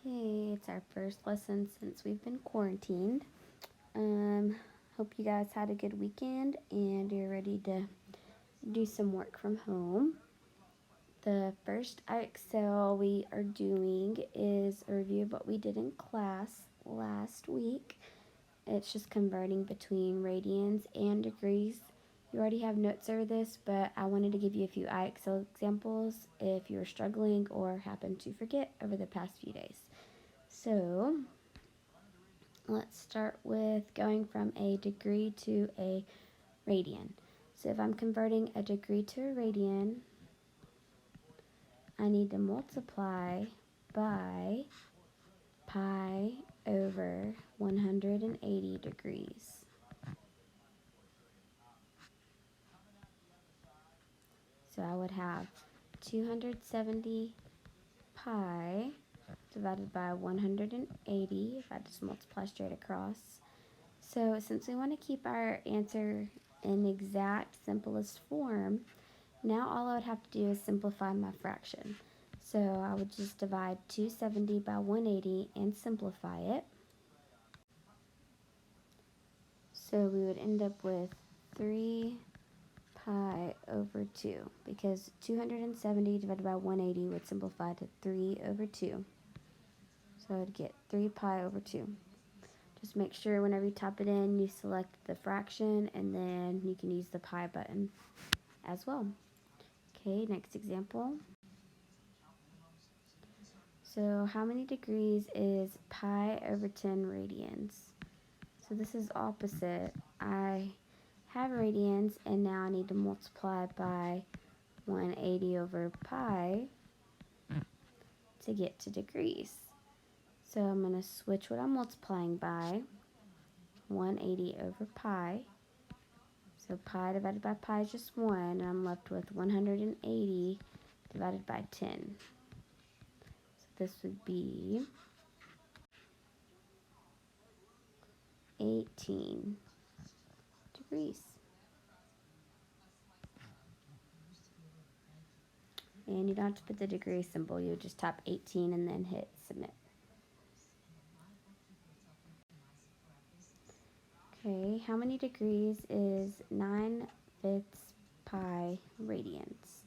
Hey, it's our first lesson since we've been quarantined. Hope you guys had a good weekend and you're ready to do some work from home. The first IXL we are doing is a review of what we did in class last week. It's just converting between radians and degrees. You already have notes over this, but I wanted to give you a few IXL examples if you were struggling or happened to forget over the past few days. So, let's start with going from a degree to a radian. So if I'm converting a degree to a radian, I need to multiply by pi over 180 degrees. So I would have 270 pi divided by 180 if I just multiply straight across. So since we want to keep our answer in exact simplest form, now all I would have to do is simplify my fraction. So I would just divide 270 by 180 and simplify it. So we would end up with 3 pi over 2, because 270 divided by 180 would simplify to 3 over 2. So I would get 3 pi over 2. Just make sure whenever you type it in, you select the fraction, and then you can use the pi button as well. Okay, next example. So how many degrees is pi over 10 radians? So this is opposite. I have radians, and now I need to multiply by 180 over pi to get to degrees. So I'm going to switch what I'm multiplying by, 180 over pi. So pi divided by pi is just 1, and I'm left with 180 divided by 10. So this would be 18 degrees. And you don't have to put the degree symbol, you just type 18 and then hit submit. Okay, how many degrees is 9/5 pi radians?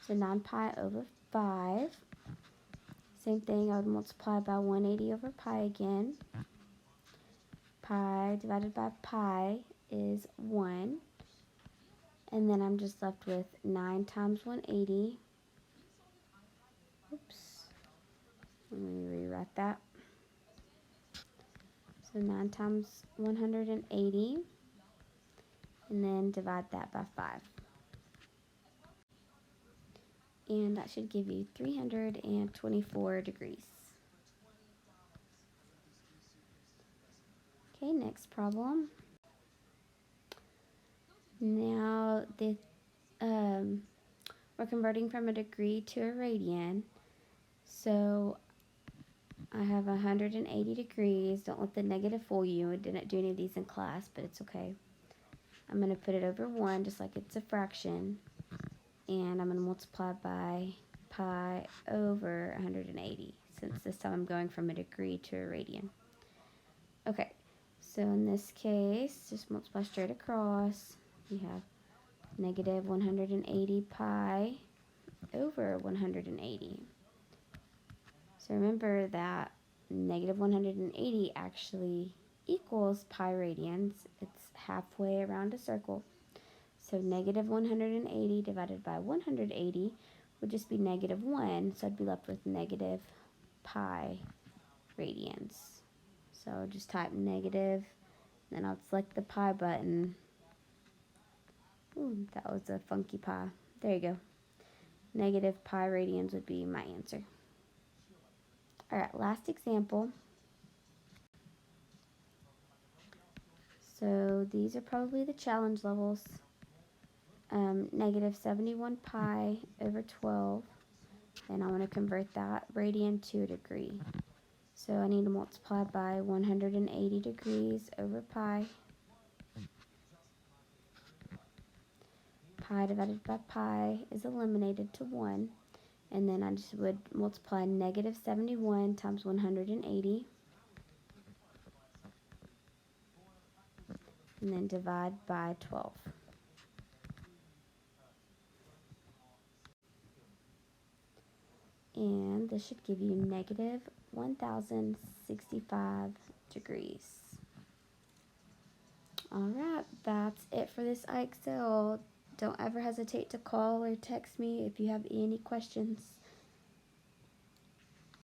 So 9 pi over 5. Same thing, I would multiply by 180 over pi again. Pi divided by pi is 1. And then I'm just left with 9 times 180. Oops. Let me rewrite that. So 9 times 180. And then divide that by 5. And that should give you 324 degrees. Okay, next problem. Now we're converting from a degree to a radian. So I have 180 degrees. Don't let the negative fool you. I didn't do any of these in class, but it's okay. I'm going to put it over 1 just like it's a fraction. And I'm going to multiply by pi over 180, since this time I'm going from a degree to a radian. Okay, so in this case, just multiply straight across. We have negative 180 pi over 180. So remember that negative 180 actually equals pi radians. It's halfway around a circle. So negative 180 divided by 180 would just be negative 1. So I'd be left with negative pi radians. So I'll just type negative, then I'll select the pi button. Ooh, that was a funky pi. There you go. Negative pi radians would be my answer. Alright, last example. So these are probably the challenge levels. Negative 71 pi over 12. And I want to convert that radian to a degree. So I need to multiply by 180 degrees over pi. Pi divided by pi is eliminated to 1. And then I just would multiply negative 71 times 180. And then divide by 12. And this should give you negative 1065 degrees. Alright, that's it for this IXL. Don't ever hesitate to call or text me if you have any questions.